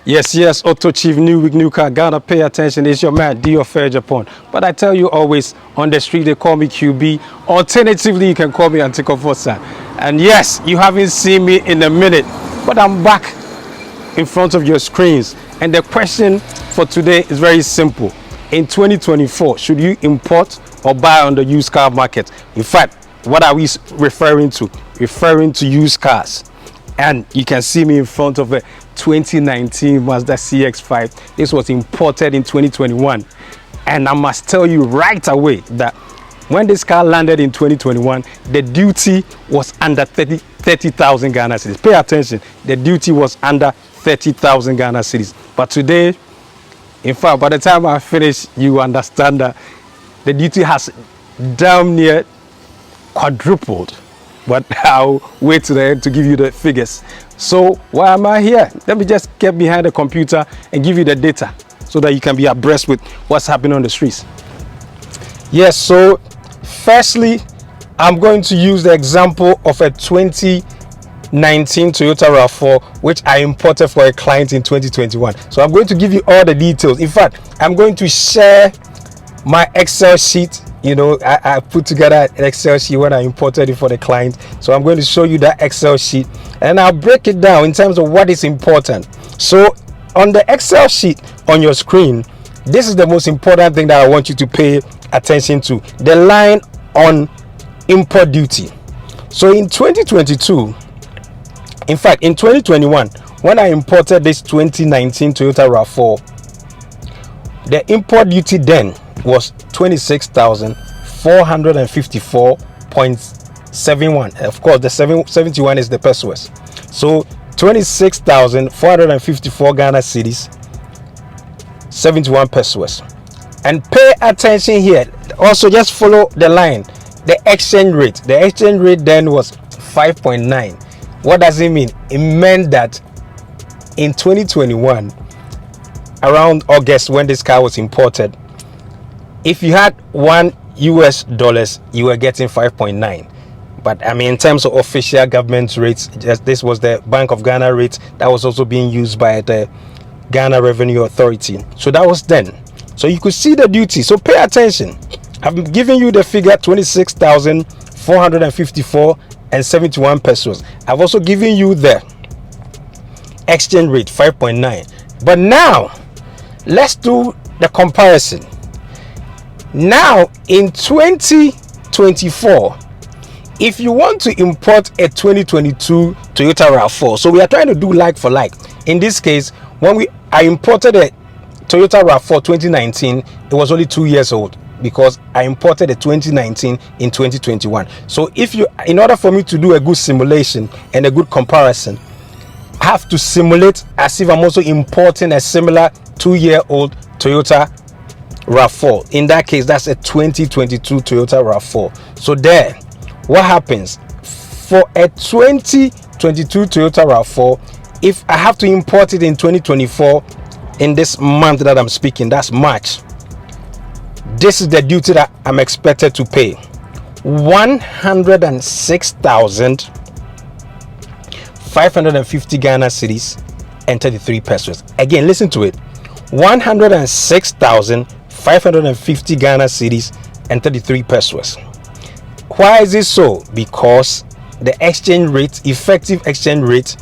Yes, AutoChief, new week, new car. Gotta pay attention. It's your man, Dio Fair Japan. But I tell you always, on the street, they call me QB. Alternatively, you can call me Antiko Fossa. And yes, you haven't seen me in a minute, but I'm back in front of your screens. And the question for today is very simple. In 2024, should you import or buy on the used car market? In fact, what are we referring to? Referring to used cars. And you can see me in front of a 2019 Mazda CX-5. This was imported in 2021. And I must tell you right away that when this car landed in 2021, the duty was under 30,000 Ghana cedis. Pay attention, the duty was under 30,000 Ghana cedis. But today, in fact, by the time I finish, you understand that the duty has damn near quadrupled. But I'll wait to the end to give you the figures. So why am I here? Let me just get behind the computer and give you the data so that you can be abreast with what's happening on the streets. Yes, so firstly, I'm going to use the example of a 2019 Toyota RAV4 which I imported for a client in 2021. So I'm going to give you all the details. In fact, I'm going to share my Excel sheet. You know, I put together an Excel sheet when I imported it for the client. So I'm going to show you that Excel sheet and I'll break it down in terms of what is important. So on the Excel sheet on your screen, this is the most important thing that I want you to pay attention to. The line on import duty. So in 2022, in fact, in 2021, when I imported this 2019 Toyota RAV4, the import duty then was 26,454.71. Of course, the 71 is the pesos. So 26,454 Ghana cedis, 71 pesos. And pay attention here. Also, just follow the line. The exchange rate. The exchange rate then was 5.9. What does it mean? It meant that in 2021, around August when this car was imported, if you had $1, you were getting 5.9. But I mean, in terms of official government rates, this was the Bank of Ghana rate that was also being used by the Ghana Revenue Authority. So that was then. So you could see the duty. So pay attention. I've given you the figure 26,454 and 71 pesos. I've also given you the exchange rate 5.9. But now let's do the comparison. Now in 2024, if you want to import a 2022 Toyota RAV4, so we are trying to do like for like. In this case, when I imported a Toyota RAV4 2019, it was only 2 years old because I imported a 2019 in 2021. So in order for me to do a good simulation and a good comparison, I have to simulate as if I'm also importing a similar 2-year-old Toyota RAV4. In that case, that's a 2022 Toyota RAV4. So there, what happens for a 2022 Toyota RAV4? If I have to import it in 2024, in this month that I'm speaking, that's March, this is the duty that I'm expected to pay: 106,550 Ghana cedis and 33 pesos. Again, listen to it: 106,550 Ghana cedis and 33 pesos. Why is it so? Because the exchange rate, effective exchange rate,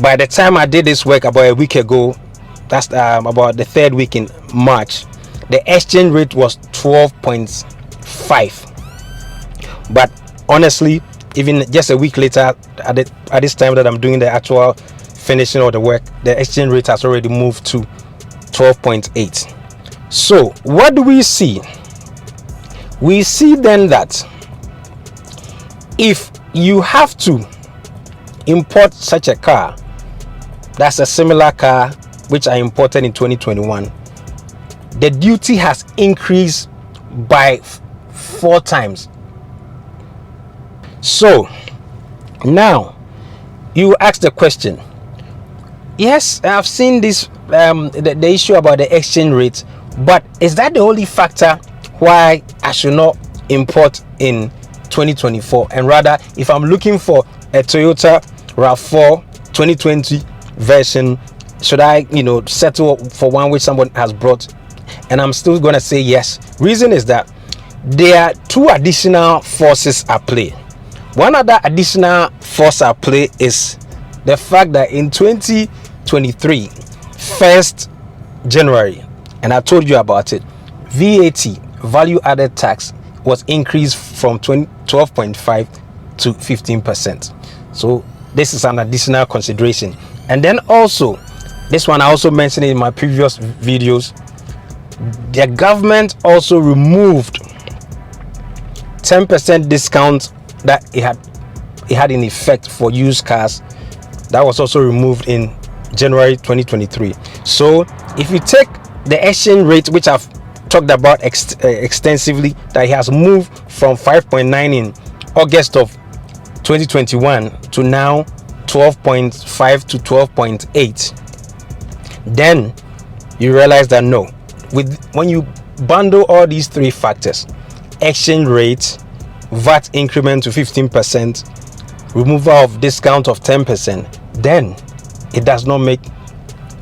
by the time I did this work about a week ago, that's about the third week in March, the exchange rate was 12.5. But honestly, even just a week later, at this time that I'm doing the actual finishing of the work, the exchange rate has already moved to 12.8. So what do we see? We see then that if you have to import such a car, that's a similar car which I imported in 2021, the duty has increased by 4 times. So now you ask the question, yes, I've seen this the issue about the exchange rate, but is that the only factor why I should not import in 2024? And rather, if I'm looking for a Toyota RAV4 2020 version? Should I, settle for one which someone has brought? And I'm still going to say yes. Reason is that there are two additional forces at play. One other additional force at play is the fact that in 2023, 1st January, and I told you about it, VAT, value added tax, was increased from 12.5 to 15%. So this is an additional consideration. And then also, this one I also mentioned in my previous videos, the government also removed 10% discount that it had in effect for used cars. That was also removed in January 2023. So if you take the exchange rate, which I've talked about extensively, that it has moved from 5.9 in August of 2021 to now 12.5 to 12.8, then you realize that no, when you bundle all these three factors, exchange rate, VAT increment to 15%, removal of discount of 10%, then it does not make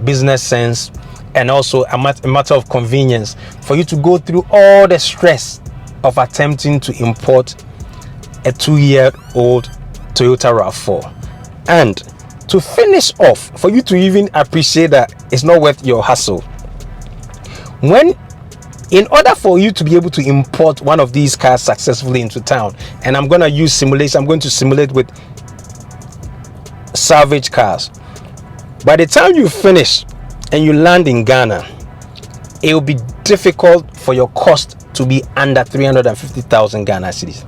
business sense, and also a matter of convenience for you to go through all the stress of attempting to import a 2-year-old Toyota RAV4. And to finish off, for you to even appreciate that it's not worth your hassle, in order for you to be able to import one of these cars successfully into town, and I'm going to use simulation, I'm going to simulate with salvage cars. By the time you finish and you land in Ghana, it will be difficult for your cost to be under 350,000 Ghana cedis.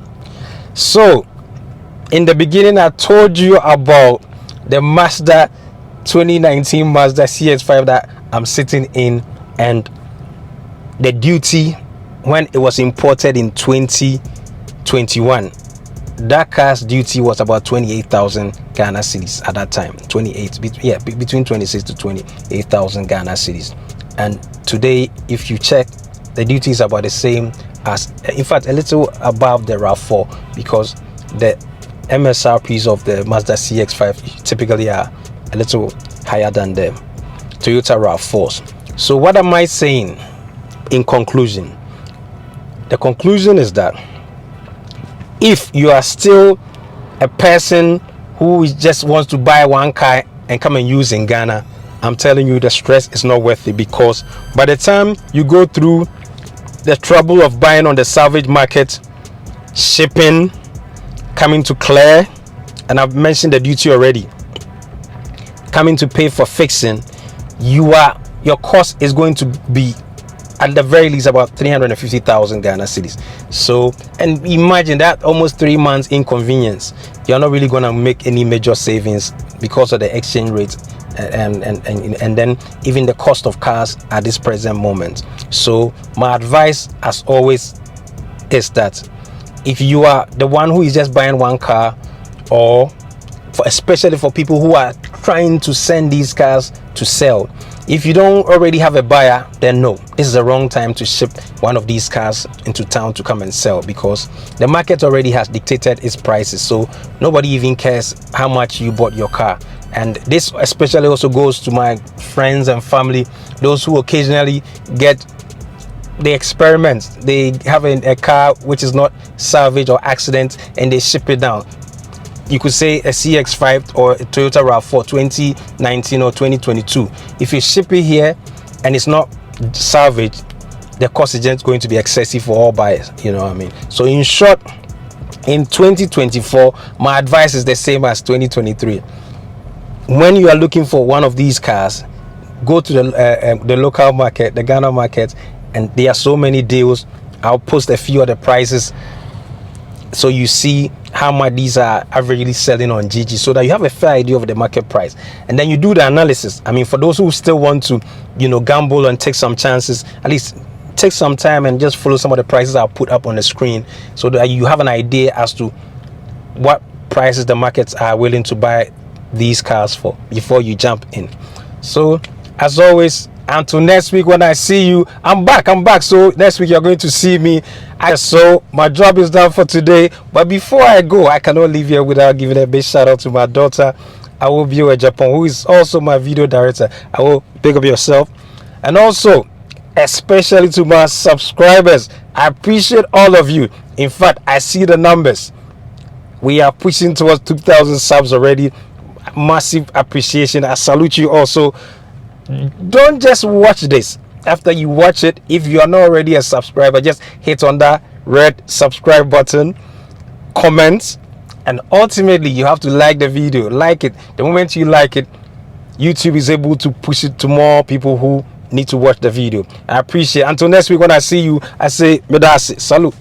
So in the beginning, I told you about the Mazda 2019 Mazda CX-5 that I'm sitting in, and the duty when it was imported in 2021, that car's duty was about 28,000 Ghana cedis at that time. Between 26 to 28,000 Ghana cedis. And today, if you check, the duty is about the same as, in fact, a little above the RAV4, because the MSRPs of the Mazda CX-5 typically are a little higher than the Toyota RAV4s. So what am I saying in conclusion? The conclusion is that if you are still a person who just wants to buy one car and come and use in Ghana, I'm telling you, the stress is not worth it, because by the time you go through the trouble of buying on the salvage market, shipping, coming to clear, and I've mentioned the duty already, coming to pay for fixing, your cost is going to be at the very least about 350,000 Ghana cedis. So, and imagine that, almost 3 months inconvenience. You're not really going to make any major savings because of the exchange rate and then even the cost of cars at this present moment. So my advice, as always, is that if you are the one who is just buying one car, or especially for people who are trying to send these cars to sell, if you don't already have a buyer, then no, this is the wrong time to ship one of these cars into town to come and sell, because the market already has dictated its prices. So nobody even cares how much you bought your car. And this especially also goes to my friends and family, those who occasionally they experiment, they have a car which is not salvage or accident, and they ship it down. You could say a CX-5 or a Toyota RAV4 2019 or 2022. If you ship it here and it's not salvage, the cost is just going to be excessive for all buyers. You know what I mean? So in short, in 2024, my advice is the same as 2023. When you are looking for one of these cars, go to the local market, the Ghana market, and there are so many deals. I'll post a few of the prices so you see how much these are averagely selling on GG, so that you have a fair idea of the market price, and then you do the analysis. I mean, for those who still want to, gamble and take some chances, at least take some time and just follow some of the prices I'll put up on the screen, so that you have an idea as to what prices the markets are willing to buy these cars for before you jump in. So as always, until next week when I see you, I'm back. So next week you're going to see me. So my job is done for today, but before I go, I cannot leave here without giving a big shout out to my daughter. I will be your Japan, who is also my video director. I will pick up yourself. And also, especially to my subscribers, I appreciate all of you. In fact, I see the numbers. We are pushing towards 2,000 subs already. Massive appreciation. I salute you also. Don't just watch this. After you watch it, if you are not already a subscriber, just hit on that red subscribe button, comment, and ultimately you have to like the video. Like it. The moment you like it, YouTube is able to push it to more people who need to watch the video. I appreciate it. Until next week when I see you, I say, Medasi, salute.